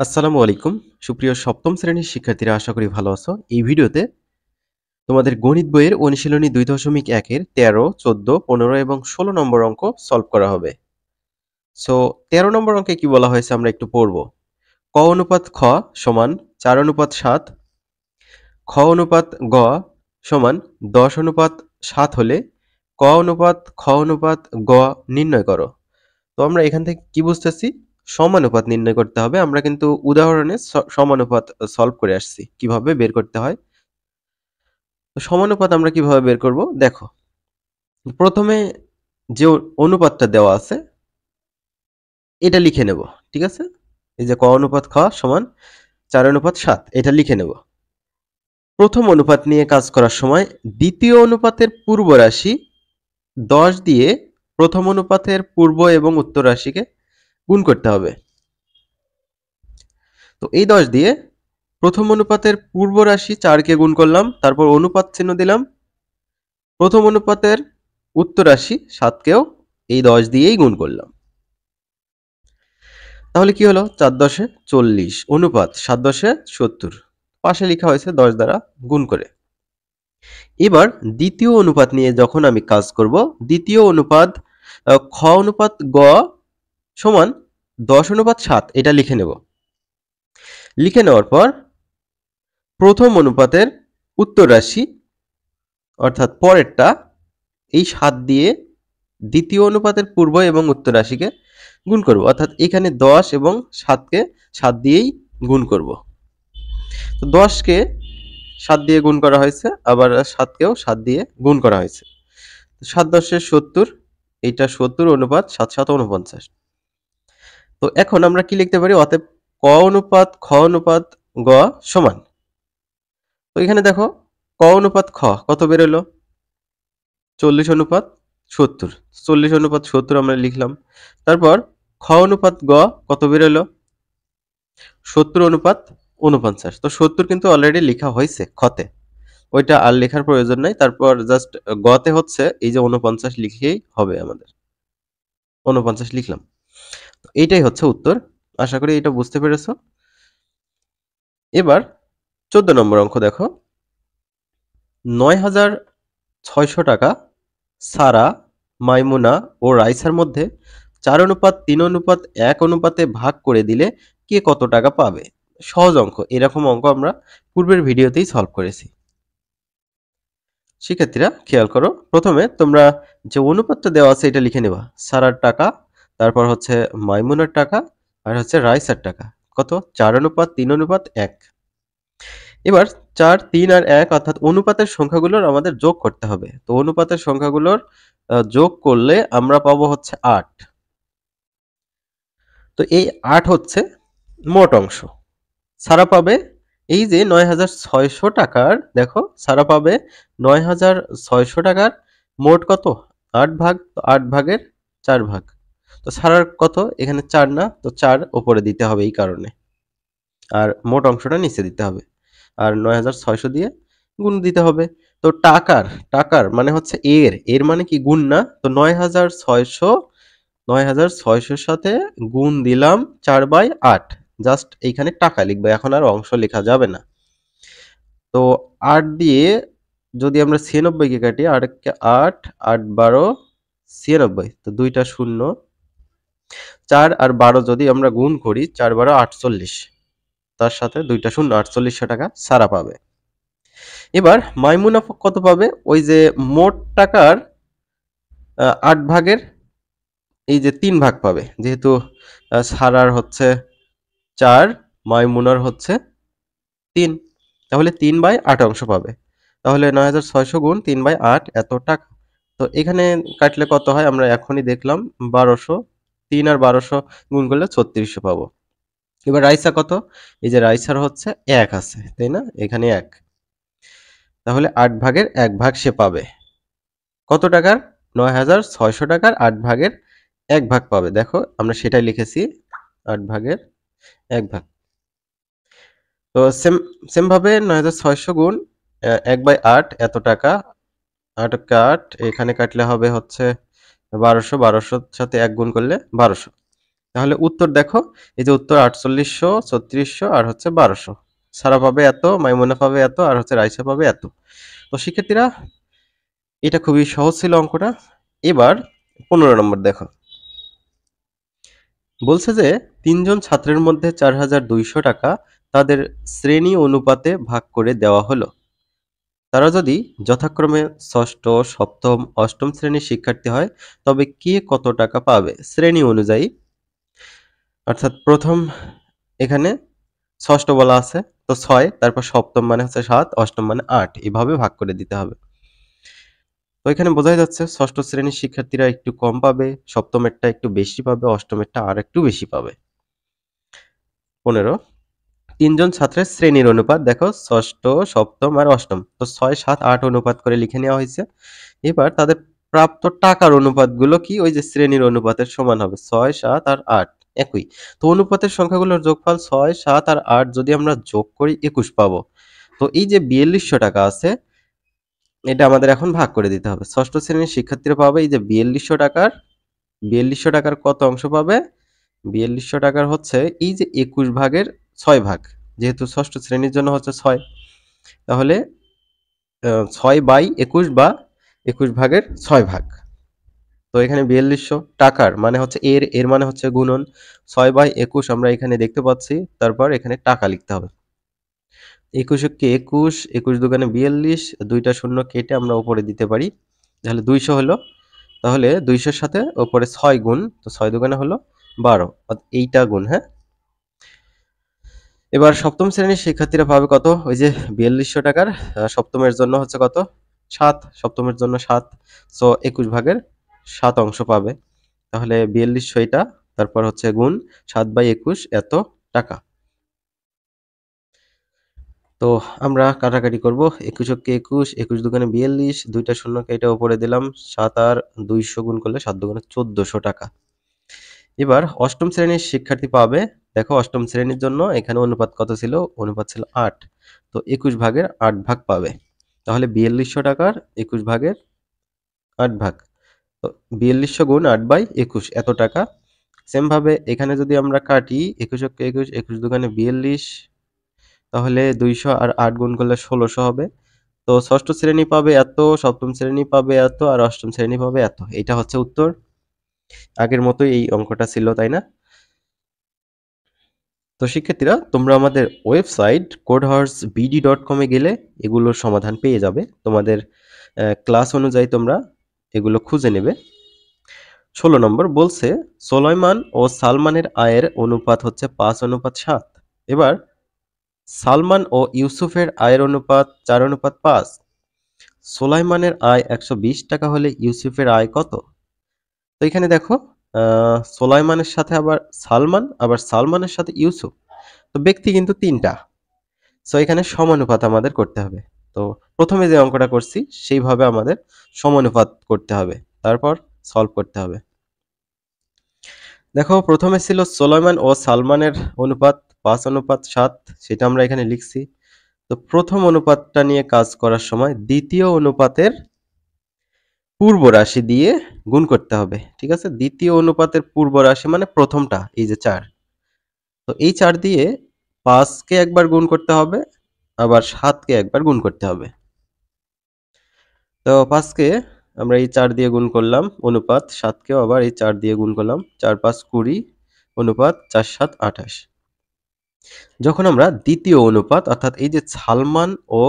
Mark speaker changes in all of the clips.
Speaker 1: আসসালামু আলাইকুম সুপ্রিয় সপ্তম শ্রেণীর শিক্ষার্থীরা, আশা করি ভালো আছো। এই ভিডিওতে তোমাদের গণিত বইয়ের অনুশীলনী 2.1 এর 13, 14, 15 এবং 16 নম্বর অঙ্ক সলভ করা হবে। সো 13 নম্বর অঙ্কে কি বলা হয়েছে আমরা একটু পড়ব। ক অনুপাত খ সমান 4 অনুপাত 7, খ অনুপাত গ সমান 10 অনুপাত 7 হলে ক অনুপাত খ অনুপাত গ নির্ণয় করো। তো আমরা এখান থেকে কি বুঝতেছি? সমানুপাত নির্ণয় করতে হবে। আমরা কিন্তু উদাহরণে সমানুপাত সলভ করে আসছি, কিভাবে বের করতে হয়। তো সমানুপাত আমরা কিভাবে বের করব দেখো। প্রথমে যে অনুপাতটা দেওয়া আছে এটা লিখে নেব। ঠিক আছে, এই যে ক অনুপাত খ সমান 4 অনুপাত 7 এটা লিখে নেব। প্রথম অনুপাত নিয়ে কাজ করার সময় দ্বিতীয় অনুপাতের পূর্ব রাশি 10 দিয়ে প্রথম অনুপাতের পূর্ব এবং উত্তর রাশিকে গুণ করতে হবে। তো এই 10 দিয়ে প্রথম অনুপাতের পূর্ব রাশি 4কে গুণ করলাম, তারপর অনুপাত চিহ্ন দিলাম। প্রথম অনুপাতের উত্তর রাশি 7কেও এই 10 দিয়েই গুণ করলাম। তাহলে কি হলো? 4 10 40 অনুপাত 7 10 70, পাশে লেখা হয়েছে 10 দ্বারা গুণ করে। এবার দ্বিতীয় অনুপাত নিয়ে যখন আমি কাজ করব, দ্বিতীয় অনুপাত খ অনুপাত গ সমান 10 অনুপাত 7 এটা লিখে নেব। লিখে নেওয়ার পর প্রথম অনুপাতের উত্তর রাশি অর্থাৎ পরেরটা এই 7 দিয়ে দ্বিতীয় অনুপাতের পূর্ব এবং উত্তর রাশিকে গুণ করব, অর্থাৎ এখানে 10 এবং 7কে 7 দিয়েই গুণ করব। তো 10কে 7 দিয়ে গুণ করা হয়েছে, আবার 7কেও 7 দিয়ে গুণ করা হয়েছে। 7 10 70, এইটা 70 অনুপাত 7 7 49। তো এখন আমরা কি লিখতে পারি? অতএব ক অনুপাত খ অনুপাত গ সমান, তো এখানে দেখো ক অনুপাত খ কত বেরোলো? 40 অনুপাত 70, 40 অনুপাত 70 আমরা লিখলাম। তারপর খ অনুপাত গ কত বেরোলো? 70 অনুপাত 49। তো 70 কিন্তু অলরেডি লেখা হয়েছে খতে, ওইটা আর লেখার প্রয়োজন নাই। তারপর জাস্ট গতে হচ্ছে এই যে 49 লিখলেই হবে আমাদের। 49 লিখলাম। এইটাই হচ্ছে উত্তর। আশা করি এটা বুঝতে পেরেছো। এবার 14 নম্বর অঙ্ক দেখো। 9,600 টাকা সারা, মাইমুনা ও রাইসার মধ্যে 4 অনুপাত 3 অনুপাত 1 অনুপাতে ভাগ করে দিলে কে কত টাকা পাবে? সহজ অঙ্ক। এরকম অঙ্ক আমরা পূর্বের ভিডিওতেই সলভ করেছি। শিক্ষার্থীরা খেয়াল করো, প্রথমে তোমরা যে অনুপাতটা দেওয়া আছে এটা লিখে নেবা। সারার টাকা, তারপর হচ্ছে মাইমুনার টাকা, আর হচ্ছে রাইসার টাকা। কত? 4 অনুপাত 3 অনুপাত 1। এবার 4, 3 আর 1 অর্থাৎ অনুপাতের সংখ্যাগুলোর আমাদের যোগ করতে হবে। তো অনুপাতের সংখ্যাগুলোর যোগ করলে আমরা পাবো হচ্ছে 8। তো এই 8 হচ্ছে মোট অংশ। সারা পাবে এই যে 9,600 টাকার, দেখো সারা পাবে 9,600 টাকার মোট কত? 8 ভাগ। তো 8 ভাগের 4 ভাগ। তো সারার কত? এখানে 4 না, তো 4 উপরে দিতে হবে এই কারণে, আর মোট অংশটা নিচে দিতে হবে, আর 9,600 দিয়ে গুণ দিতে হবে। তো টাকার টাকার মানে হচ্ছে এর মানে কি গুণ না? তো 9,600 সাথে গুণ দিলাম 4/8। জাস্ট এইখানে টাকা লিখবো, এখন আর অংশ লেখা যাবে না। তো 8 দিয়ে যদি আমরা 96 কে কাটি, 8 8 8 12 96, তো দুইটা শূন্য। 4 আর 12 যদি আমরা গুণ করি, 4 12 48, তার সাথে দুইটা শূন্য, 4800 টাকা সারা পাবে। এবার মাইমুনা কত পাবে? ওই যে মোট টাকার 8 ভাগের এই যে 3 ভাগ পাবে, যেহেতু সারার হচ্ছে 4, মাইমুনার হচ্ছে 3, তাহলে 3/8 অংশ পাবে। তাহলে 9,600 গুণ 3/8 এত টাকা। তো এখানে কাটলে কত হয় আমরা এখনই দেখলাম, 1200। 3 আর 1200 গুণ করলে 3600 পাবো। এবার রাইসা কত? এই যে রাইসার হচ্ছে 1 আছে, তাই না? এখানে 1, তাহলে 8 ভাগের 1 ভাগ সে পাবে। কত টাকার? 9,600 টাকার 8 ভাগের 1 ভাগ পাবে। দেখো আমরা সেটাই লিখেছি, 8 ভাগের 1 ভাগ। তো সেম ভাবে 9,600 গুণ 1/8 এত টাকা। 8 কে 8 এখানে কাটলে হবে হচ্ছে 1200, 1200 সাথে 1 গুণ করলে 1200। তাহলে উত্তর দেখো, এই যে উত্তর 4800, 3600 আর হচ্ছে 1200। সারা পাবে এত, মাইমুনা পাবে এত, আর হচ্ছে রাইসা পাবে এত। তো শিক্ষার্থীরা, এটা খুবই সহজ ছিল অঙ্কটা। এবার 15 নম্বর দেখো। বলছে যে 3 জন ছাত্রের মধ্যে 4200 টাকা তাদের শ্রেণী অনুপাতে ভাগ করে দেওয়া হলো। তারা যদি যথাক্রমে ষষ্ঠ, সপ্তম, অষ্টম শ্রেণীর শিক্ষার্থী হয়, তবে কে কত টাকা পাবে শ্রেণী অনুযায়ী? অর্থাৎ প্রথম এখানে ষষ্ঠ বলা আছে, তো 6, তারপর সপ্তম মানে হচ্ছে 7, অষ্টম মানে 8, এভাবে ভাগ করে দিতে হবে। তো এখানে বোঝাই যাচ্ছে ষষ্ঠ শ্রেণীর শিক্ষার্থীরা একটু কম পাবে, সপ্তমেরটা একটু বেশি পাবে, অষ্টমেরটা আর একটু বেশি পাবে। 15, 3 জন ছাত্রের শ্রেণীর অনুপাত দেখো, ষষ্ঠ, সপ্তম আর অষ্টম, তো 6, 7, 8 অনুপাত করে লিখে নেওয়া হয়েছে। এবার তাদের প্রাপ্ত টাকার অনুপাতগুলো কি ওই যে শ্রেণীর অনুপাতের সমান হবে, 6, 7 আর 8 একই। তো অনুপাতের সংখ্যাগুলোর যোগফল 6, 7 আর 8 যদি আমরা যোগ করি 21 পাবো। তো এই যে 4200 টাকা আছে, এটা আমাদের এখন ভাগ করে দিতে হবে। ষষ্ঠ শ্রেণীর শিক্ষার্থীরা পাবে এই যে 4200 টাকার কত অংশ পাবে? 4200 টাকার হচ্ছে এই যে 21 ভাগের 6 ভাগ, যেহেতু ষষ্ঠ শ্রেণীর জন্য হচ্ছে 6, তাহলে 6/21 বা 21 ভাগের 6 ভাগ। তো এখানে 4200 টাকার মানে হচ্ছে এর মানে হচ্ছে গুণন, 6/21 আমরা এখানে দেখতে পাচ্ছি, তারপর এখানে টাকা লিখতে হবে। 21 কে 21, 21 দুগুণে 42, দুইটা শূন্য কেটে আমরা উপরে দিতে পারি, তাহলে 200 হলো। তাহলে 200-র সাথে উপরে 6 গুণ, তো 6 দুগুণে হলো 12, এইটা গুণ, হ্যাঁ। এবার সপ্তম শ্রেণীর শিক্ষার্থীরা পাবে কত? ওই যে 4200 টাকার, সপ্তমের জন্য হচ্ছে কত? 7, সপ্তমের জন্য 7, সো 21 ভাগের 7 অংশ পাবে। তাহলে 4200 এটা, তারপর হচ্ছে গুণ 7/21 এত টাকা। তো আমরা কাটাকাটি করব, 21 কে 21, 21 দুগুণে 42, দুইটা শূন্য কেটে উপরে দিলাম, 7 আর 200 গুণ করলে 7 দুগুণে 1400 টাকা। এবার অষ্টম শ্রেণীর শিক্ষার্থী পাবে, দেখো অষ্টম শ্রেণীর জন্য এখানে অনুপাত কত ছিল? অনুপাত ছিল 8, তো 21 ভাগের 8 ভাগ পাবে। তাহলে 4200 টাকার 21 ভাগের 8 ভাগ, তো 4200 গুণ 8/21 এত টাকা। সেম ভাবে এখানে যদি আমরা কাটি, 21 কে 21, 21 দুগুণে 42, তাহলে 200 আর 8 গুণ করলে 1600 হবে। তো ষষ্ঠ শ্রেণী পাবে এত, সপ্তম শ্রেণী পাবে এত, আর অষ্টম শ্রেণী পাবে এত। এটা হচ্ছে উত্তর। আগের মতোই এই অঙ্কটা ছিল, তাই না? তো শিক্ষার্থীরা, তোমরা আমাদের ওয়েবসাইট codehorsebd.com এ গেলে এগুলোর সমাধান পেয়ে যাবে। তোমাদের ক্লাস অনুযায়ী তোমরা এগুলো খুঁজে নেবে। 16 নম্বর বলছে সোলাইমান ও সালমানের আয়ের অনুপাত হচ্ছে 5:7। এবার সালমান ও ইউসুফের আয়ের অনুপাত 4:5। সোলাইমানের আয় 120 টাকা হলে ইউসুফের আয় কত? তো এখানে দেখো, সোলাইমানের সাথে আবার সালমান, আবার সালমানের সাথে ইউসুফ, তো ব্যক্তি কিন্তু 3টা। সো এখানে সমানুপাত আমাদের করতে হবে। তো প্রথমে যে অঙ্কটা করছি সেইভাবে আমাদের সমানুপাত করতে হবে, তারপর সলভ করতে হবে। দেখো প্রথমে ছিল সোলাইমান ও সালমানের অনুপাত 5:7, সেটা আমরা এখানে লিখছি। তো প্রথম অনুপাতটা নিয়ে কাজ করার সময় দ্বিতীয় অনুপাতের পূর্ব রাশি দিয়ে গুণ করতে হবে, ঠিক আছে? দ্বিতীয় অনুপাতের পূর্ব রাশি মানে প্রথমটা, এই যে 4, তো এই 4 দিয়ে 5কে একবার গুণ করতে হবে, আবার 7কে একবার গুণ করতে হবে। তো 5কে আমরা এই 4 দিয়ে গুণ করলাম অনুপাত, 7কেও আবার এই 4 দিয়ে গুণ করলাম, 4×5 20 অনুপাত 4×7 28। যখন আমরা দ্বিতীয় অনুপাত অর্থাৎ এই যে সালমান ও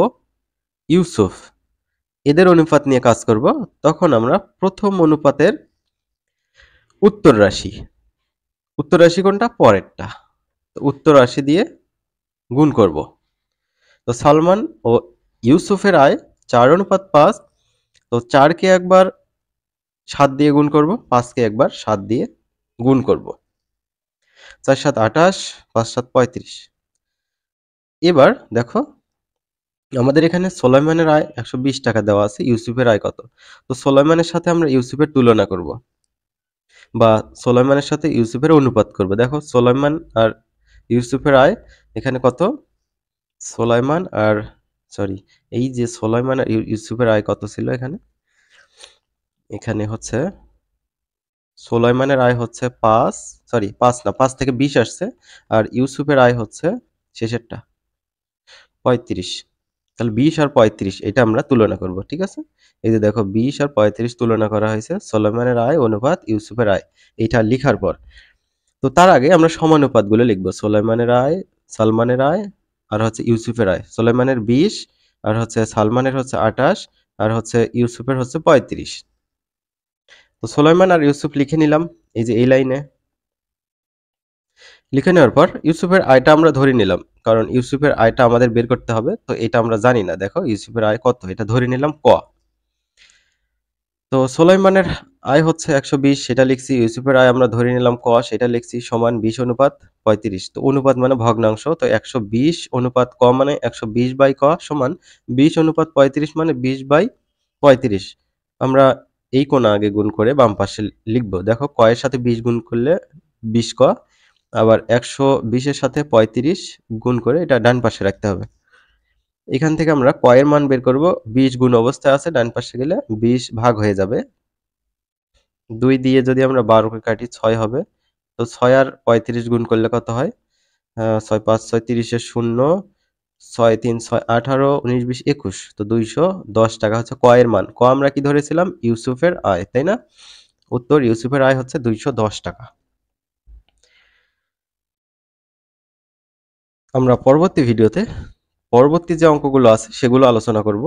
Speaker 1: ইউসুফ এদের অনুপাত নিয়ে কাজ করব, তখন আমরা প্রথম অনুপাতের উত্তর রাশি, উত্তর রাশি কোনটা? পরেরটা, উত্তর রাশি দিয়ে গুণ করব। তো সালমান ও ইউসুফের আয় 4:5, তো 4কে একবার 7 দিয়ে গুণ করব, 5কে একবার 7 দিয়ে গুণ করব। 4×7 28, 5×7 35। এবার দেখো আমাদের এখানে সোলাইমানের আয় 120 টাকা দেওয়া আছে, ইউসুফের আয় কত? তো সোলাইমানের সাথে আমরা ইউসুফের তুলনা করব, বা সোলাইমানের সাথে ইউসুফের অনুপাত করব। দেখো সোলাইমান আর ইউসুফের আয় এখানে কত? সোলাইমান আর সরি, এই যে সোলাইমান আর ইউসুফের আয় কত ছিল এখানে? এখানে হচ্ছে সোলাইমানের আয় হচ্ছে সরি 5 না, 5 থেকে 20 আসছে। আর ইউসুফের আয় হচ্ছে শেষেরটা 35। তাহলে 20 আর 35 এটা আমরা তুলনা করব, ঠিক আছে? এই যে দেখো 20 আর 35 তুলনা করা হয়েছে সুলাইমানের আয় অনুপাত ইউসুফের আয়, এটা লিখার পর। তো তার আগে আমরা সমানুপাতগুলো লিখব। সুলাইমানের আয়, সালমানের আয় আর হচ্ছে ইউসুফের আয়। সুলাইমানের 20 আর হচ্ছে সালমানের হচ্ছে 28 আর হচ্ছে ইউসুফের হচ্ছে 35। তো সুলাইমান আর ইউসুফ লিখে নিলাম এই যে এই লাইনে। লিখে নেওয়ার পর ইউসুফের আয়টা আমরা ধরে নিলাম, কারণ ইউসুফের আয়টা আমাদের বের করতে হবে। তো এটা আমরা জানি না, দেখো ইউসুফের আয় কত, এটা ধরে নিলাম ক। তো সুলাইমানের আয় হচ্ছে 120, সেটা লিখছি। ইউসুফের আয় আমরা ধরে নিলাম ক, সেটা লিখছি, সমান 20 অনুপাত 35। তো অনুপাত মানে ভগ্নাংশ, তো 120 অনুপাত ক মানে 120 বাই ক সমান 20 অনুপাত 35 মানে 20 বাই 35। আমরা এই কোণা আগে গুণ করে বাম পাশে লিখবো। দেখো ক এর সাথে 20 গুণ করলে 20 ক, আবার 120 এর সাথে 35 গুণ করে এটা ডান পাশে রাখতে হবে। এখান থেকে আমরা ক এর মান বের করব। 20 গুণ অবস্থায় আছে, ডান পাশে গেলে 20 ভাগ হয়ে যাবে। 2 দিয়ে যদি আমরা 12 কে কাটি 6 হবে। তো 6 আর 35 গুণ করলে কত হয়? 6 5 6 30 এর 0, 6 3 6 18, 19 20 21। তো 210 টাকা হচ্ছে ক এর মান। ক আমরা কি ধরেছিলাম? ইউসুফের আয়, তাই না? উত্তর ইউসুফের আয় হচ্ছে 210 টাকা। আমরা পরবর্তী ভিডিওতে পরবর্তী যে অঙ্কগুলো আছে সেগুলো আলোচনা করব।